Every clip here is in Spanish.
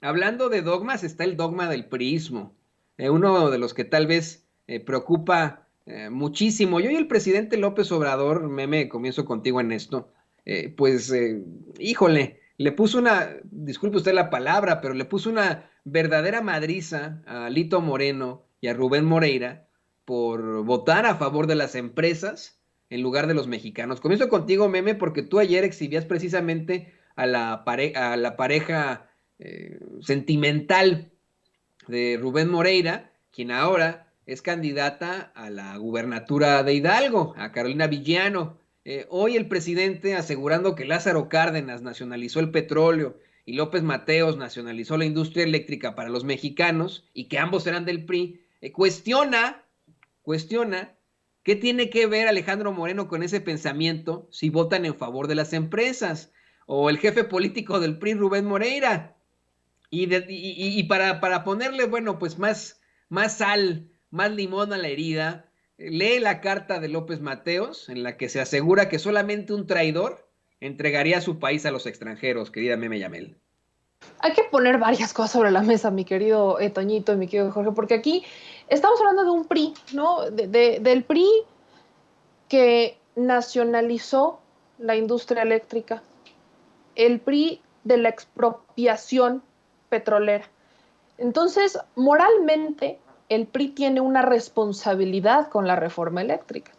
hablando de dogmas, está el dogma del priismo, uno de los que tal vez preocupa muchísimo. Yo y el presidente López Obrador, meme, comienzo contigo en esto, pues, híjole, le puso disculpe usted la palabra, pero le puso una verdadera madriza a Lito Moreno y a Rubén Moreira por votar a favor de las empresas en lugar de los mexicanos. Comienzo contigo, meme, porque tú ayer exhibías precisamente a a la pareja sentimental de Rubén Moreira, quien ahora es candidata a la gubernatura de Hidalgo, a Carolina Villano. Hoy el presidente asegurando que Lázaro Cárdenas nacionalizó el petróleo y López Mateos nacionalizó la industria eléctrica para los mexicanos y que ambos eran del PRI, cuestiona qué tiene que ver Alejandro Moreno con ese pensamiento si votan en favor de las empresas o el jefe político del PRI, Rubén Moreira. Y para ponerle, bueno, pues más sal, más limón a la herida, lee la carta de López Mateos en la que se asegura que solamente un traidor entregaría su país a los extranjeros, querida Meme Yamel. Hay que poner varias cosas sobre la mesa, mi querido Toñito y mi querido Jorge, porque aquí estamos hablando de un PRI, ¿no? Del PRI que nacionalizó la industria eléctrica, el PRI de la expropiación petrolera. Entonces, moralmente, el PRI tiene una responsabilidad con la reforma eléctrica.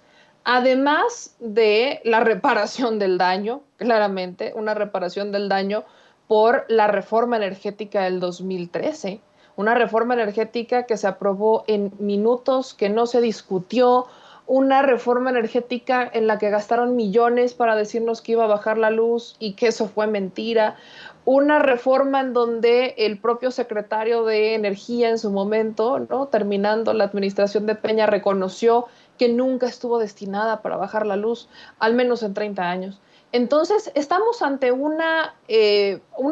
Además de la reparación del daño, claramente, una reparación del daño por la reforma energética del 2013, una reforma energética que se aprobó en minutos, que no se discutió, una reforma energética en la que gastaron millones para decirnos que iba a bajar la luz y que eso fue mentira, una reforma en donde el propio secretario de Energía en su momento, ¿no? Terminando la administración de Peña, reconoció que nunca estuvo destinada para bajar la luz, al menos en 30 años. Entonces, estamos ante una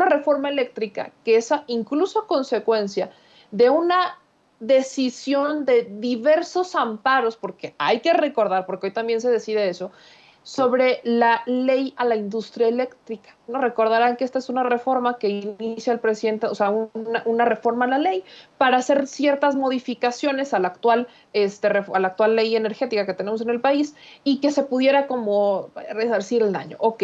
reforma eléctrica que es incluso consecuencia de una decisión de diversos amparos, porque hay que recordar, porque hoy también se decide eso, sobre la ley a la industria eléctrica. ¿No? Recordarán que esta es una reforma que inicia el presidente, o sea, una reforma a la ley para hacer ciertas modificaciones a la actual ley energética que tenemos en el país y que se pudiera como resarcir el daño. Ok,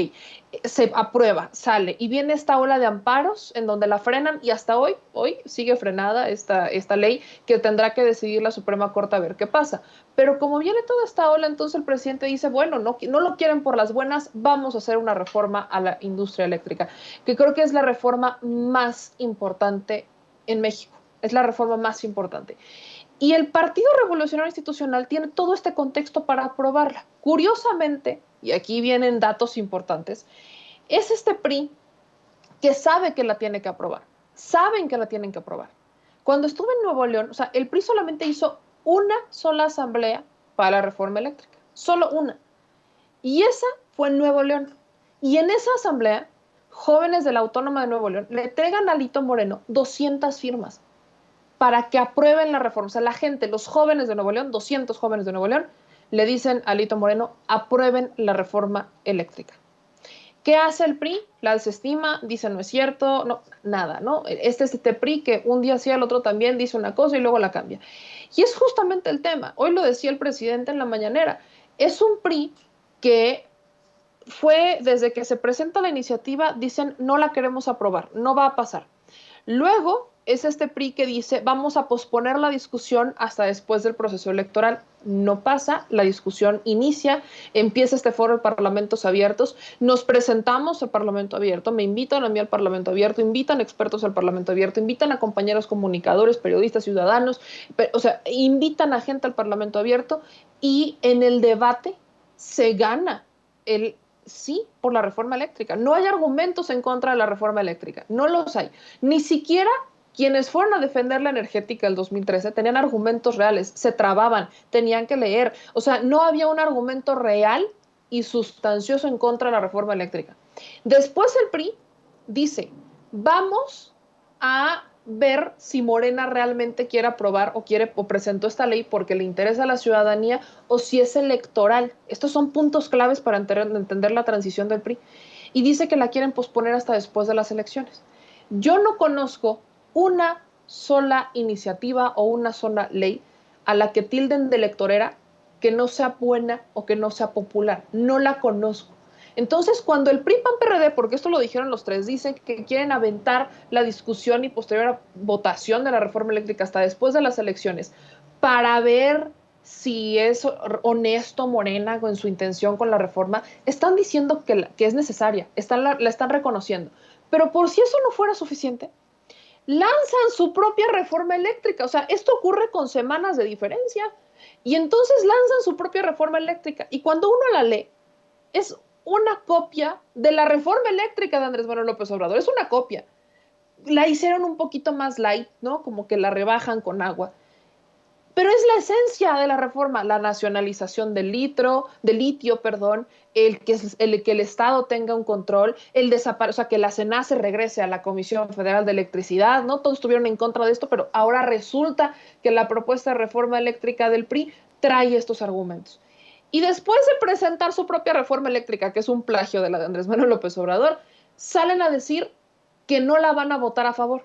se aprueba, sale y viene esta ola de amparos en donde la frenan y hasta hoy sigue frenada esta ley que tendrá que decidir la Suprema Corte a ver qué pasa. Pero como viene toda esta ola, entonces el presidente dice, bueno, no lo quieren por las buenas, vamos a hacer una reforma a la industria eléctrica, que creo que es la reforma más importante en México, es la reforma más importante. Y el Partido Revolucionario Institucional tiene todo este contexto para aprobarla. Curiosamente, y aquí vienen datos importantes, es este PRI que sabe que la tiene que aprobar, saben que la tienen que aprobar. Cuando estuve en Nuevo León, o sea, el PRI solamente hizo una sola asamblea para la reforma eléctrica, solo una. Y esa fue en Nuevo León. Y en esa asamblea, jóvenes de la Autónoma de Nuevo León le entregan a Alito Moreno 200 firmas para que aprueben la reforma. O sea, la gente, los jóvenes de Nuevo León, 200 jóvenes de Nuevo León, le dicen a Alito Moreno, aprueben la reforma eléctrica. ¿Qué hace el PRI? La desestima, dice no es cierto, no, nada, ¿no? Este PRI que un día sí, al otro también dice una cosa y luego la cambia. Y es justamente el tema. Hoy lo decía el presidente en la mañanera. Es un PRI que fue, desde que se presenta la iniciativa, dicen no la queremos aprobar, no va a pasar. Luego es este PRI que dice vamos a posponer la discusión hasta después del proceso electoral. No pasa, la discusión inicia, empieza este foro de Parlamentos Abiertos, nos presentamos al Parlamento Abierto, me invitan a mí al Parlamento Abierto, invitan expertos al Parlamento Abierto, invitan a compañeros comunicadores, periodistas, ciudadanos, o sea, invitan a gente al Parlamento Abierto y en el debate se gana el sí por la reforma eléctrica. No hay argumentos en contra de la reforma eléctrica, no los hay. Ni siquiera quienes fueron a defender la energética del 2013 tenían argumentos reales, se trababan, tenían que leer. O sea, no había un argumento real y sustancioso en contra de la reforma eléctrica. Después el PRI dice, vamos a ver si Morena realmente quiere aprobar o presentó esta ley porque le interesa a la ciudadanía o si es electoral. Estos son puntos claves para entender la transición del PRI. Y dice que la quieren posponer hasta después de las elecciones. Yo no conozco una sola iniciativa o una sola ley a la que tilden de electorera que no sea buena o que no sea popular. No la conozco. Entonces, cuando el PRI, PAN, PRD, porque esto lo dijeron los tres, dicen que quieren aventar la discusión y posterior votación de la reforma eléctrica hasta después de las elecciones para ver si es honesto Morena en su intención con la reforma, están diciendo que es necesaria, la están reconociendo. Pero por si eso no fuera suficiente, lanzan su propia reforma eléctrica. O sea, esto ocurre con semanas de diferencia. Y entonces lanzan su propia reforma eléctrica. Y cuando uno la lee, es una copia de la reforma eléctrica de Andrés Manuel López Obrador. Es una copia. La hicieron un poquito más light, ¿no? Como que la rebajan con agua. Pero es la esencia de la reforma, la nacionalización del litio, perdón, que el Estado tenga un control, o sea, que la CENACE regrese a la Comisión Federal de Electricidad, ¿no? Todos estuvieron en contra de esto, pero ahora resulta que la propuesta de reforma eléctrica del PRI trae estos argumentos. Y después de presentar su propia reforma eléctrica, que es un plagio de la de Andrés Manuel López Obrador, salen a decir que no la van a votar a favor.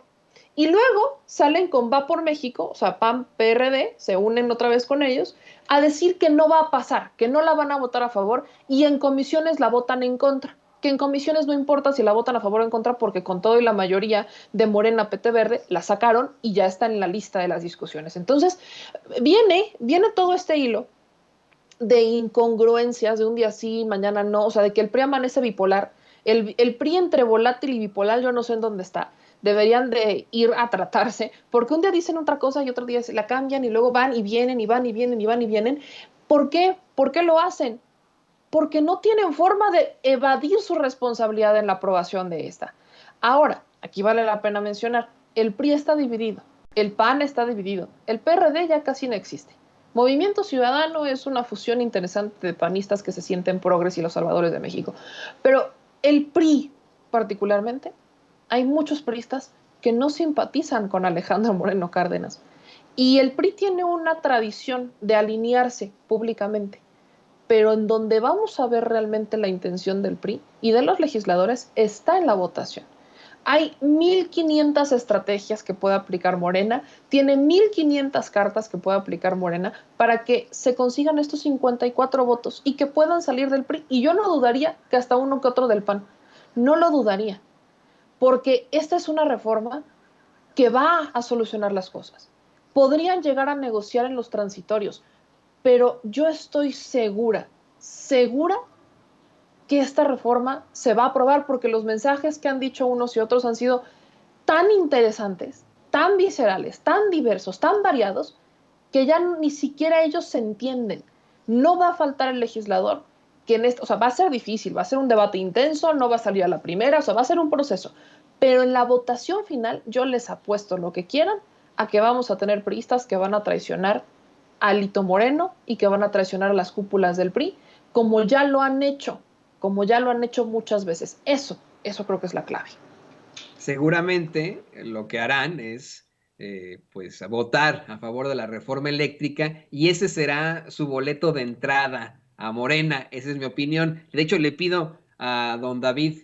Y luego salen con Va por México, o sea, PAN, PRD, se unen otra vez con ellos, a decir que no va a pasar, que no la van a votar a favor y en comisiones la votan en contra. Que en comisiones no importa si la votan a favor o en contra, porque con todo y la mayoría de Morena, PT Verde, la sacaron y ya está en la lista de las discusiones. Entonces, viene todo este hilo de incongruencias, de un día sí, mañana no, o sea, de que el PRI amanece bipolar. El PRI entre volátil y bipolar, yo no sé en dónde está. Deberían de ir a tratarse, porque un día dicen otra cosa y otro día se la cambian y luego van y vienen y van y vienen y van y vienen. ¿Por qué? ¿Por qué lo hacen? Porque no tienen forma de evadir su responsabilidad en la aprobación de esta. Ahora, aquí vale la pena mencionar, el PRI está dividido, el PAN está dividido, el PRD ya casi no existe. Movimiento Ciudadano es una fusión interesante de panistas que se sienten progres y los salvadores de México. Pero el PRI, particularmente, hay muchos priistas que no simpatizan con Alejandro Moreno Cárdenas. Y el PRI tiene una tradición de alinearse públicamente, pero en donde vamos a ver realmente la intención del PRI y de los legisladores está en la votación. Hay 1.500 estrategias que puede aplicar Morena, tiene 1.500 cartas que puede aplicar Morena para que se consigan estos 54 votos y que puedan salir del PRI. Y yo no dudaría que hasta uno que otro del PAN. No lo dudaría, porque esta es una reforma que va a solucionar las cosas. Podrían llegar a negociar en los transitorios, pero yo estoy segura que esta reforma se va a aprobar porque los mensajes que han dicho unos y otros han sido tan interesantes, tan viscerales, tan diversos, tan variados, que ya ni siquiera ellos se entienden. No va a faltar el legislador que en esto, o sea, va a ser difícil, va a ser un debate intenso, no va a salir a la primera, o sea, va a ser un proceso. Pero en la votación final yo les apuesto lo que quieran a que vamos a tener priistas que van a traicionar a Lito Moreno y que van a traicionar a las cúpulas del PRI, como ya lo han hecho muchas veces. Eso creo que es la clave. Seguramente lo que harán es pues votar a favor de la reforma eléctrica y ese será su boleto de entrada a Morena, esa es mi opinión. De hecho, le pido a don David